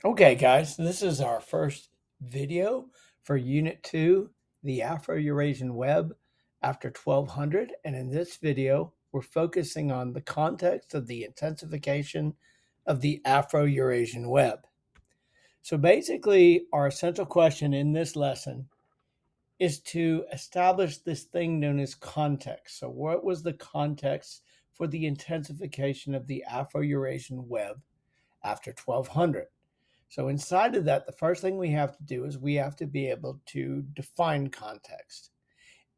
Okay, guys, this is our first video for Unit 2, the Afro-Eurasian Web after 1200. And in this video, we're focusing on the context of the intensification of the Afro-Eurasian Web. So basically, our essential question in this lesson is to establish this thing known as context. So what was the context for the intensification of the Afro-Eurasian Web after 1200? So inside of that, the first thing we have to do is we have to be able to define context.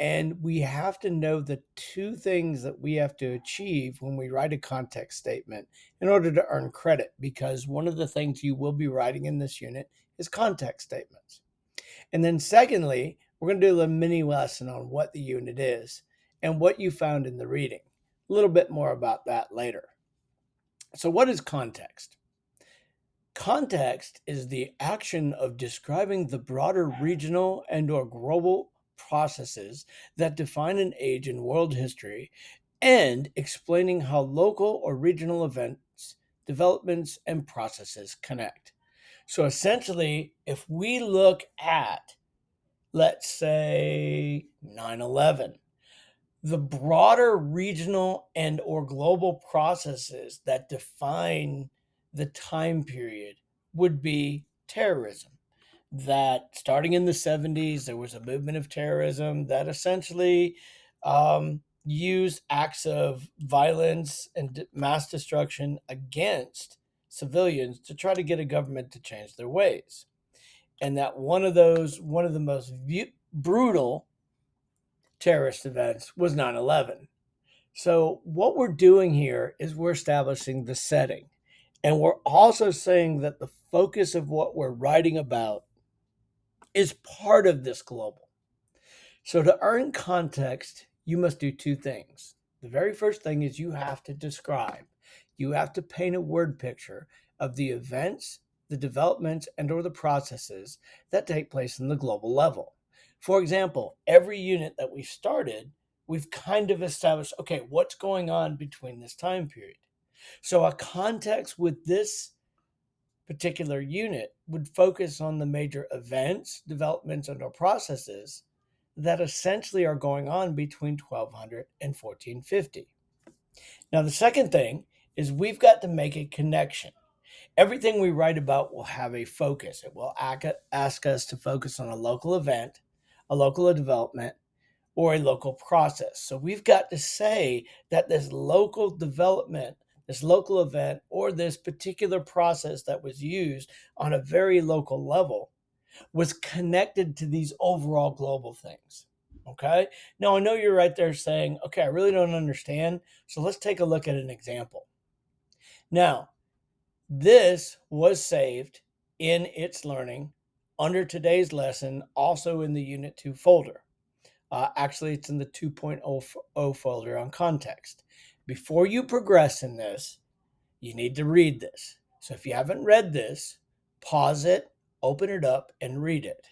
And we have to know the two things that we have to achieve when we write a context statement in order to earn credit, because one of the things you will be writing in this unit is context statements. And then secondly, we're going to do a mini lesson on what the unit is and what you found in the reading. A little bit more about that later. So what is context? Context is the action of describing the broader regional and/or global processes that define an age in world history and explaining how local or regional events, developments, and processes connect. So essentially, if we look at, let's say, 9/11, the broader regional and or global processes that define the time period would be terrorism. That starting in the 70s, there was a movement of terrorism that essentially used acts of violence and mass destruction against civilians to try to get a government to change their ways. And that one of the most brutal terrorist events was 9/11. So, what we're doing here is we're establishing the setting. And we're also saying that the focus of what we're writing about is part of this global. So, to earn context, you must do two things. The very first thing is you have to describe, you have to paint a word picture of the events, the developments, and or the processes that take place in the global level. For example, every unit that we've started, we've kind of established, okay, what's going on between this time period? So a context with this particular unit would focus on the major events, developments, and or processes that essentially are going on between 1200 and 1450. Now, the second thing is we've got to make a connection. Everything we write about will have a focus. It will ask us to focus on a local event, a local development, or a local process. So we've got to say that this local development, this local event, or this particular process that was used on a very local level was connected to these overall global things. Okay. Now, I know you're right there saying, okay, I really don't understand. So let's take a look at an example. Now, this was saved in its learning under today's lesson, also in the Unit 2 folder. Actually, it's in the 2.0 folder on context. Before you progress in this, you need to read this. So if you haven't read this, pause it, open it up, and read it.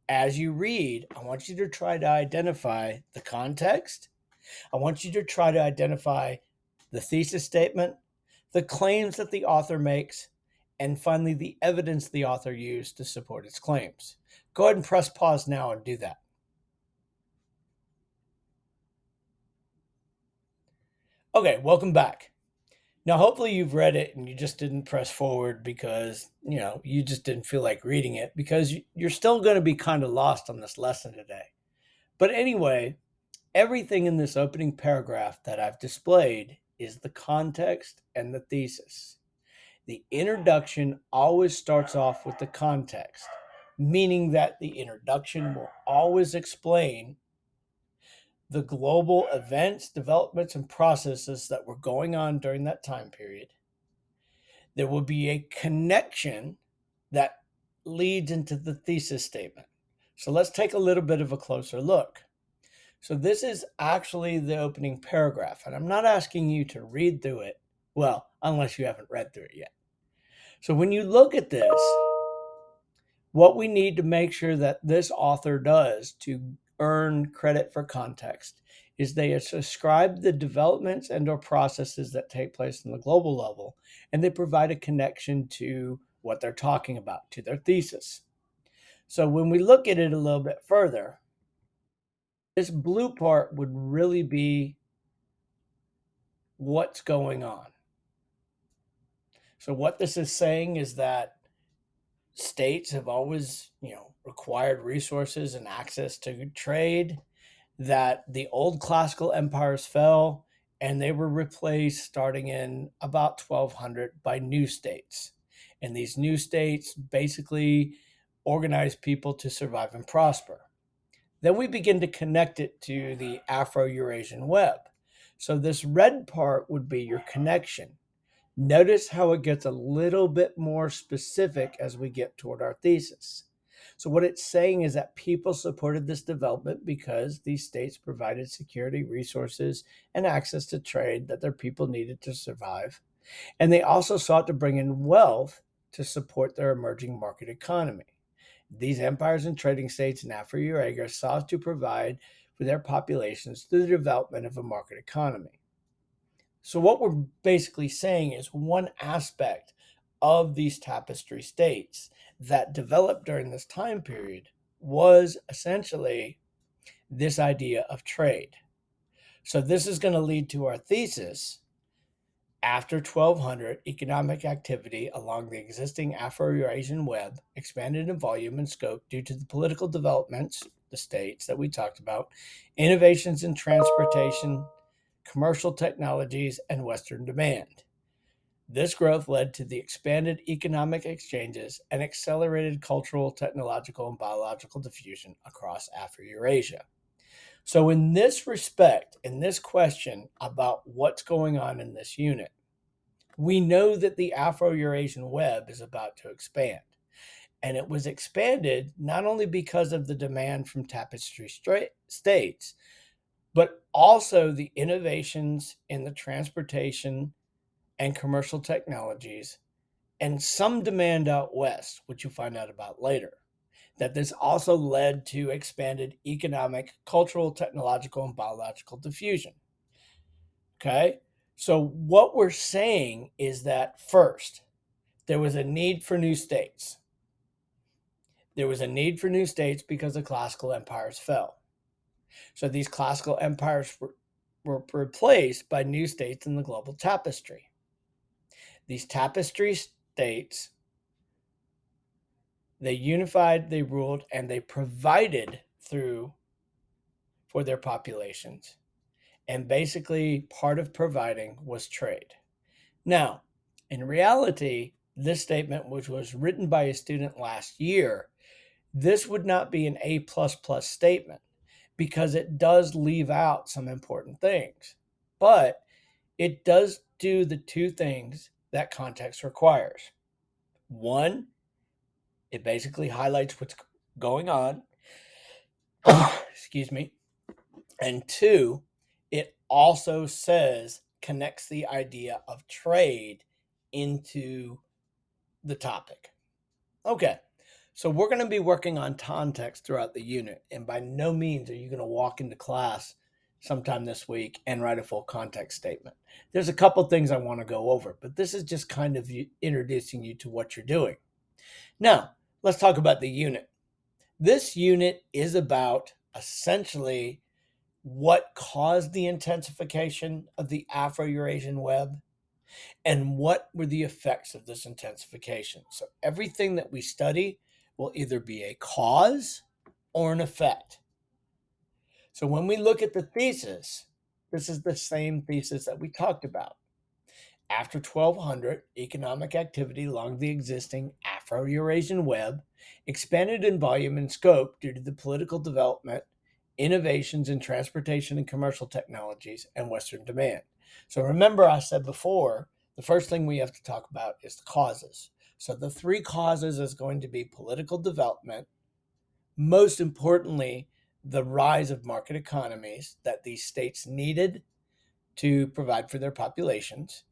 As you read, I want you to try to identify the context. I want you to try to identify the thesis statement, the claims that the author makes, and finally, the evidence the author used to support its claims. Go ahead and press pause now and do that. Okay, welcome back. Now, hopefully you've read it and you just didn't press forward because, you just didn't feel like reading it, because you're still going to be kind of lost on this lesson today. But anyway, everything in this opening paragraph that I've displayed is the context and the thesis. The introduction always starts off with the context, meaning that the introduction will always explain the global events, developments, and processes that were going on during that time period. There will be a connection that leads into the thesis statement. So let's take a little bit of a closer look. So this is actually the opening paragraph, and I'm not asking you to read through it, well, unless you haven't read through it yet. So when you look at this, what we need to make sure that this author does to earn credit for context is they ascribe the developments and or processes that take place in the global level, and they provide a connection to what they're talking about to their thesis. So when we look at it a little bit further, this blue part would really be what's going on. So what this is saying is that states have always, required resources and access to trade, that the old classical empires fell and they were replaced starting in about 1200 by new states. And these new states basically organized people to survive and prosper. Then we begin to connect it to the Afro-Eurasian web. So this red part would be your connection. Notice how it gets a little bit more specific as we get toward our thesis. So, what it's saying is that people supported this development because these states provided security, resources, and access to trade that their people needed to survive. And they also sought to bring in wealth to support their emerging market economy. These empires and trading states in Afro-Eurasia sought to provide for their populations through the development of a market economy. So, what we're basically saying is one aspect of these tapestry states that developed during this time period was essentially this idea of trade. So, this is going to lead to our thesis. After 1200, economic activity along the existing Afro-Eurasian web expanded in volume and scope due to the political developments, the states that we talked about, innovations in transportation, commercial technologies, and Western demand. This growth led to the expanded economic exchanges and accelerated cultural, technological, and biological diffusion across Afro-Eurasia. So, in this respect, in this question about what's going on in this unit, we know that the Afro-Eurasian web is about to expand. And it was expanded not only because of the demand from tapestry states, but also the innovations in the transportation and commercial technologies and some demand out west, which you'll find out about later. That this also led to expanded economic, cultural, technological, and biological diffusion. Okay? So, what we're saying is that first, there was a need for new states. There was a need for new states because the classical empires fell. So, these classical empires were replaced by new states in the global tapestry. These tapestry states, they unified, they ruled, and they provided for their populations. And basically, part of providing was trade. Now, in reality, this statement, which was written by a student last year, this would not be an A++ statement because it does leave out some important things. But it does do the two things that context requires. One, it basically highlights what's going on. Excuse me. And two, it also connects the idea of trade into the topic. Okay, so we're going to be working on context throughout the unit, and by no means are you going to walk into class sometime this week and write a full context statement. There's a couple things I want to go over, but this is just kind of introducing you to what you're doing. Now, let's talk about the unit. This unit is about essentially what caused the intensification of the Afro-Eurasian web and what were the effects of this intensification. So everything that we study will either be a cause or an effect. So when we look at the thesis, this is the same thesis that we talked about. After 1200, economic activity along the existing Afro-Eurasian web expanded in volume and scope due to the political development, innovations in transportation and commercial technologies, and Western demand. So remember, I said before, the first thing we have to talk about is the causes. So the three causes is going to be political development, most importantly, the rise of market economies that these states needed to provide for their populations,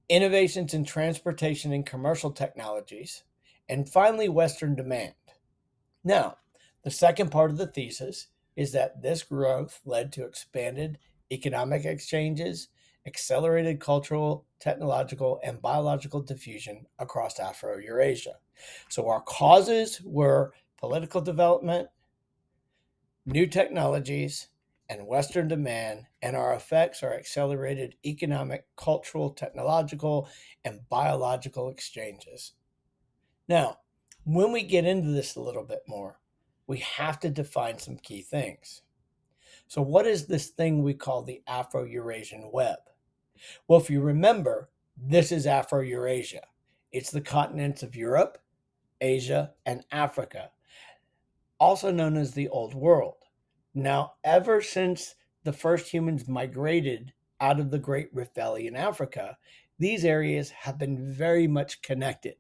innovations in transportation and commercial technologies, and finally, Western demand. Now, the second part of the thesis is that this growth led to expanded economic exchanges accelerated cultural, technological, and biological diffusion across Afro-Eurasia. So our causes were political development, new technologies, and Western demand, and our effects are accelerated economic, cultural, technological, and biological exchanges. Now, when we get into this a little bit more, we have to define some key things. So, what is this thing we call the Afro-Eurasian web? Well, if you remember, this is Afro-Eurasia. It's the continents of Europe, Asia, and Africa, also known as the Old World. Now, ever since the first humans migrated out of the Great Rift Valley in Africa, these areas have been very much connected,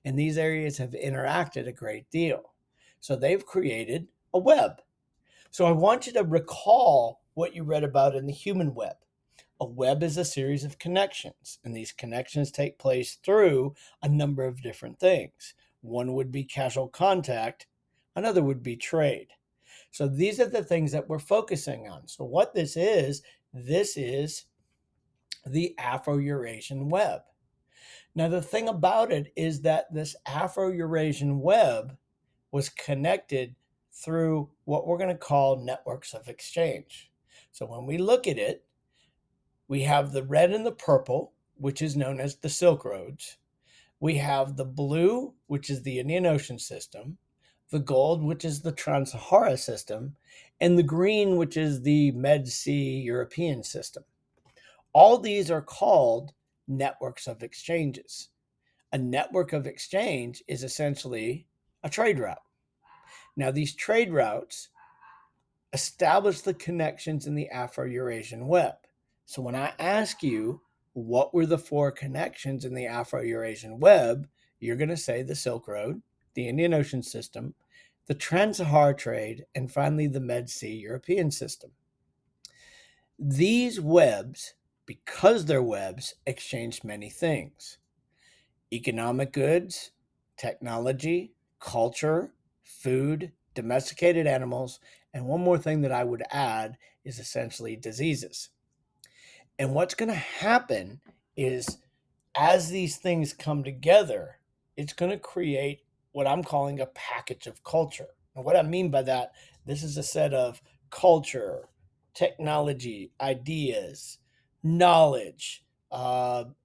and these areas have interacted a great deal. So they've created a web. So I want you to recall what you read about in the human web. A web is a series of connections, and these connections take place through a number of different things. One would be casual contact, another would be trade. So these are the things that we're focusing on. So what this is the Afro-Eurasian web. Now, the thing about it is that this Afro-Eurasian web was connected through what we're going to call networks of exchange. So when we look at it, we have the red and the purple, which is known as the Silk Roads. We have the blue, which is the Indian Ocean system, the gold, which is the Trans-Sahara system, and the green, which is the Med Sea European system. All these are called networks of exchanges. A network of exchange is essentially a trade route. Now, these trade routes establish the connections in the Afro-Eurasian web. So when I ask you, what were the four connections in the Afro-Eurasian web, you're going to say the Silk Road, the Indian Ocean system, the Trans-Sahara trade, and finally the Med Sea European system. These webs, because they're webs, exchange many things: economic goods, technology, culture, food, domesticated animals, and one more thing that I would add is essentially diseases. And what's going to happen is, as these things come together, it's going to create what I'm calling a package of culture. And what I mean by that, this is a set of culture, technology, ideas, knowledge,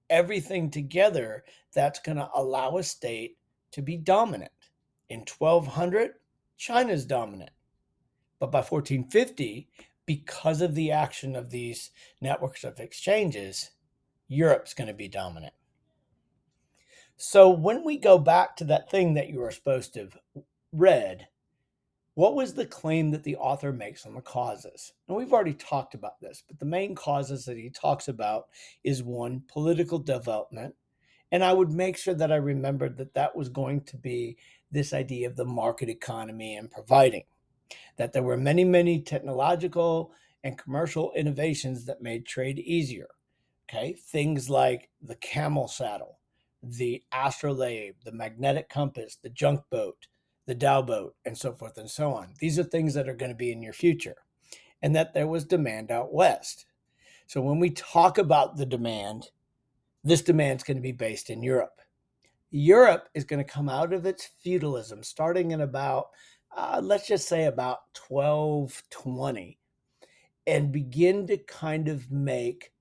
everything together that's going to allow a state to be dominant. In 1200, China's dominant. But by 1450, because of the action of these networks of exchanges, Europe's going to be dominant. So when we go back to that thing that you were supposed to have read, what was the claim that the author makes on the causes? And we've already talked about this, but the main causes that he talks about is one, political development. And I would make sure that I remembered that that was going to be this idea of the market economy and providing, that there were many, many technological and commercial innovations that made trade easier. Okay, things like the camel saddle, the astrolabe, the magnetic compass, the junk boat, the Dow boat, and so forth and so on. These are things that are going to be in your future. And that there was demand out west. So when we talk about the demand, this demand is going to be based in Europe. Europe is going to come out of its feudalism starting in about, let's just say about 1220, and begin to kind of make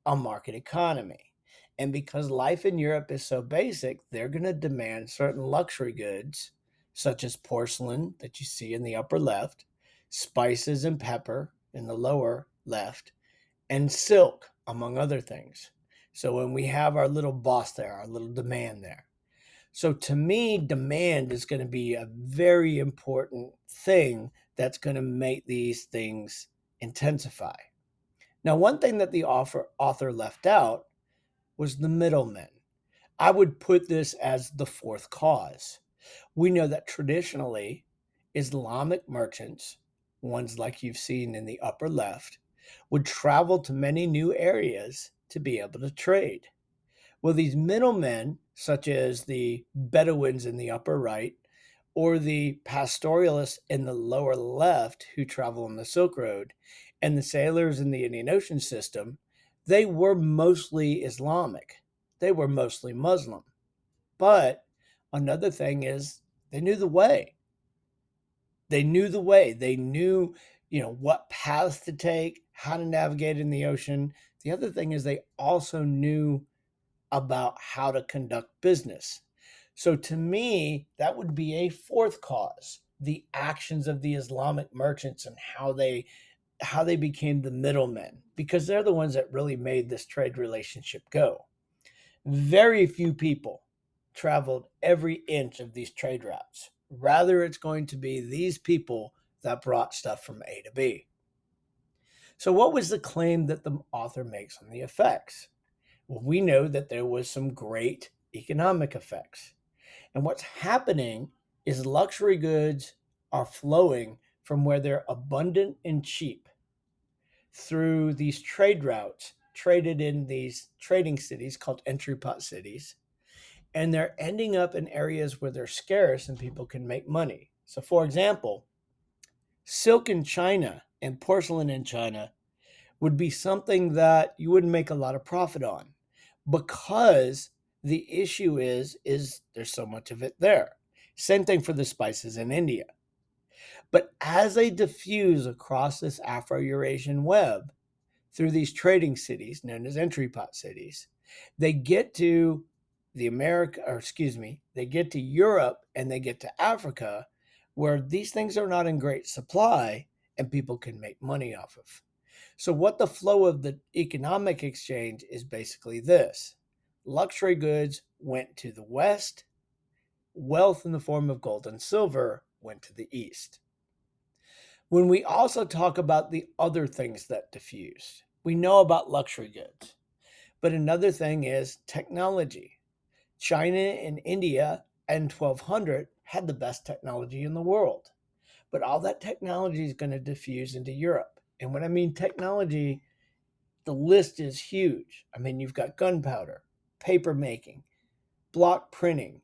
a market economy. And because life in Europe is so basic, they're going to demand certain luxury goods, such as porcelain that you see in the upper left, spices and pepper in the lower left, and silk, among other things. So when we have our little boss there, our little demand there. So to me, demand is going to be a very important thing that's going to make these things intensify. Now, one thing that the author left out was the middlemen. I would put this as the fourth cause. We know that traditionally, Islamic merchants, ones like you've seen in the upper left, would travel to many new areas to be able to trade. Well, these middlemen, such as the Bedouins in the upper right, or the pastoralists in the lower left who travel on the Silk Road, and the sailors in the Indian Ocean system, They were mostly Islamic, they were mostly Muslim. But another thing is they knew the way. They knew the way. They knew, what paths to take, how to navigate in the ocean. The other thing is they also knew about how to conduct business. So to me, that would be a fourth cause, the actions of the Islamic merchants and how they became the middlemen, because they're the ones that really made this trade relationship go. Very few people traveled every inch of these trade routes. Rather, it's going to be these people that brought stuff from A to B. So, what was the claim that the author makes on the effects? Well, we know that there was some great economic effects. And what's happening is luxury goods are flowing from where they're abundant and cheap through these trade routes, traded in these trading cities called entry pot cities, and they're ending up in areas where they're scarce and people can make money. So, for example, silk in China and porcelain in China would be something that you wouldn't make a lot of profit on, because the issue is there's so much of it there. Same thing for the spices in India. But as they diffuse across this Afro-Eurasian web through these trading cities known as entry pot cities, they get to they get to Europe and they get to Africa, where these things are not in great supply and people can make money off of. So, what the flow of the economic exchange is basically this: luxury goods went to the West, wealth in the form of gold and silver went to the East. When we also talk about the other things that diffused, we know about luxury goods, but another thing is technology. China and India in 1200 had the best technology in the world, but all that technology is going to diffuse into Europe. And when I mean technology, the list is huge. I mean, you've got gunpowder, paper making, block printing.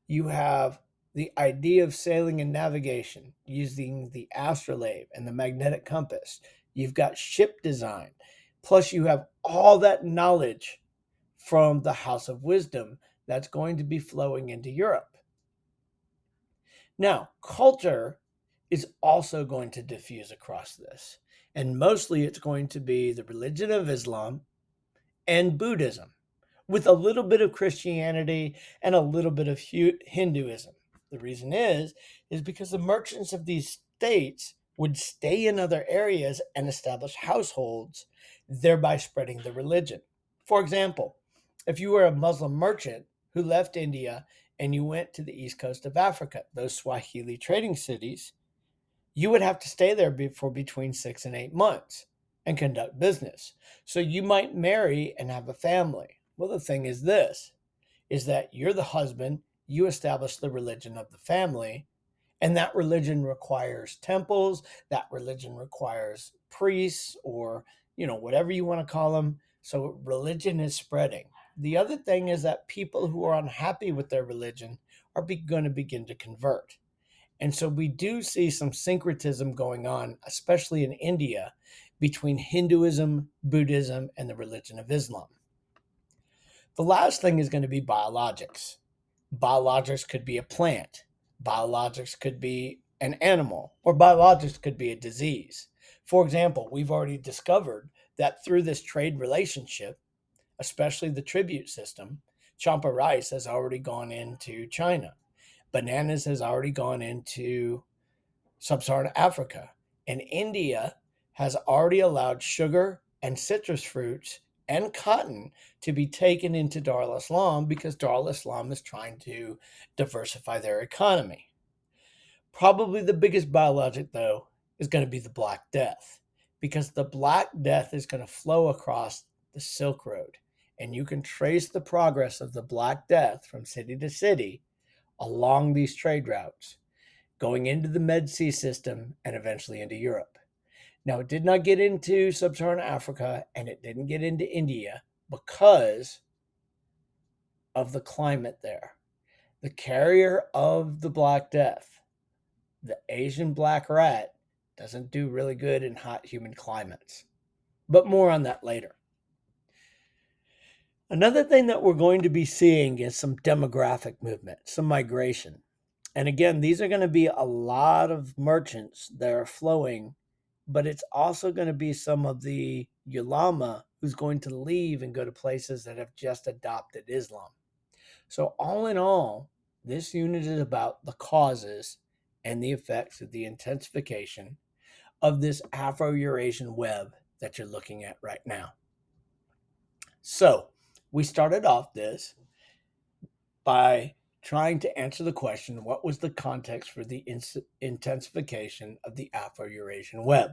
You have the idea of sailing and navigation using the astrolabe and the magnetic compass. You've got ship design. Plus, you have all that knowledge from the House of Wisdom that's going to be flowing into Europe. Now, culture is also going to diffuse across this. And mostly it's going to be the religion of Islam and Buddhism, with a little bit of Christianity and a little bit of Hinduism. The reason is because the merchants of these states would stay in other areas and establish households, thereby spreading the religion. For example, if you were a Muslim merchant who left India and you went to the east coast of Africa, those Swahili trading cities, you would have to stay there for between 6 and 8 months and conduct business. So you might marry and have a family. Well, the thing is this, is that you're the husband, you establish the religion of the family, and that religion requires temples, that religion requires priests, or, whatever you want to call them. So religion is spreading. The other thing is that people who are unhappy with their religion are going to begin to convert. And so we do see some syncretism going on, especially in India, between Hinduism, Buddhism, and the religion of Islam. The last thing is going to be biologics. Biologics could be a plant, biologics could be an animal, or biologics could be a disease. For example, we've already discovered that through this trade relationship, especially the tribute system, champa rice has already gone into China. Bananas has already gone into sub-Saharan Africa. And India has already allowed sugar and citrus fruits and cotton to be taken into Dar al Islam, because Dar al Islam is trying to diversify their economy. Probably the biggest biologic, though, is going to be the Black Death, because the Black Death is going to flow across the Silk Road. And you can trace the progress of the Black Death from city to city along these trade routes, going into the Med Sea system and eventually into Europe. Now, it did not get into sub-Saharan Africa and it didn't get into India because of the climate there. The carrier of the Black Death, the Asian black rat, doesn't do really good in hot, humid climates. But more on that later. Another thing that we're going to be seeing is some demographic movement, some migration. And again, these are going to be a lot of merchants that are flowing, but it's also going to be some of the ulama who's going to leave and go to places that have just adopted Islam. So, all in all, this unit is about the causes and the effects of the intensification of this Afro-Eurasian web that you're looking at right now. So, we started off this by trying to answer the question, what was the context for the intensification of the Afro-Eurasian web?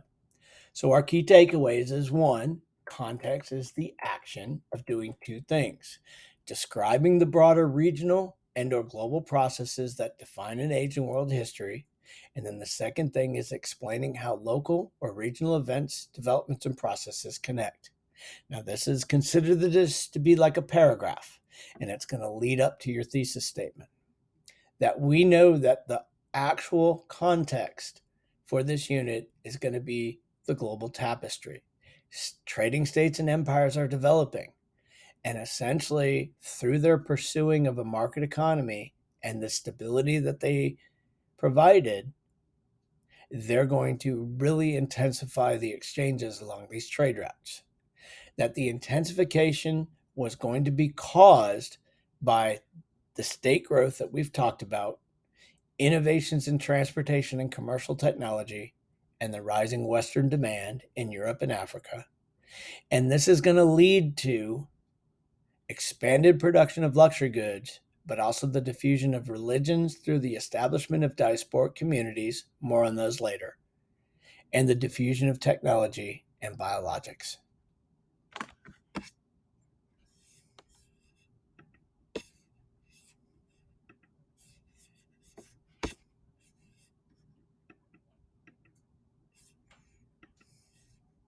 So our key takeaways is one, context is the action of doing two things: describing the broader regional and or global processes that define an age in world history. And then the second thing is explaining how local or regional events, developments, and processes connect. Now, this is consider this to be like a paragraph, and it's going to lead up to your thesis statement. That we know that the actual context for this unit is going to be the global tapestry. Trading states and empires are developing, and essentially, through their pursuing of a market economy and the stability that they provided, they're going to really intensify the exchanges along these trade routes. That the intensification was going to be caused by the state growth that we've talked about, innovations in transportation and commercial technology, and the rising Western demand in Europe and Africa. And this is going to lead to expanded production of luxury goods, but also the diffusion of religions through the establishment of diasporic communities, more on those later, and the diffusion of technology and biologics.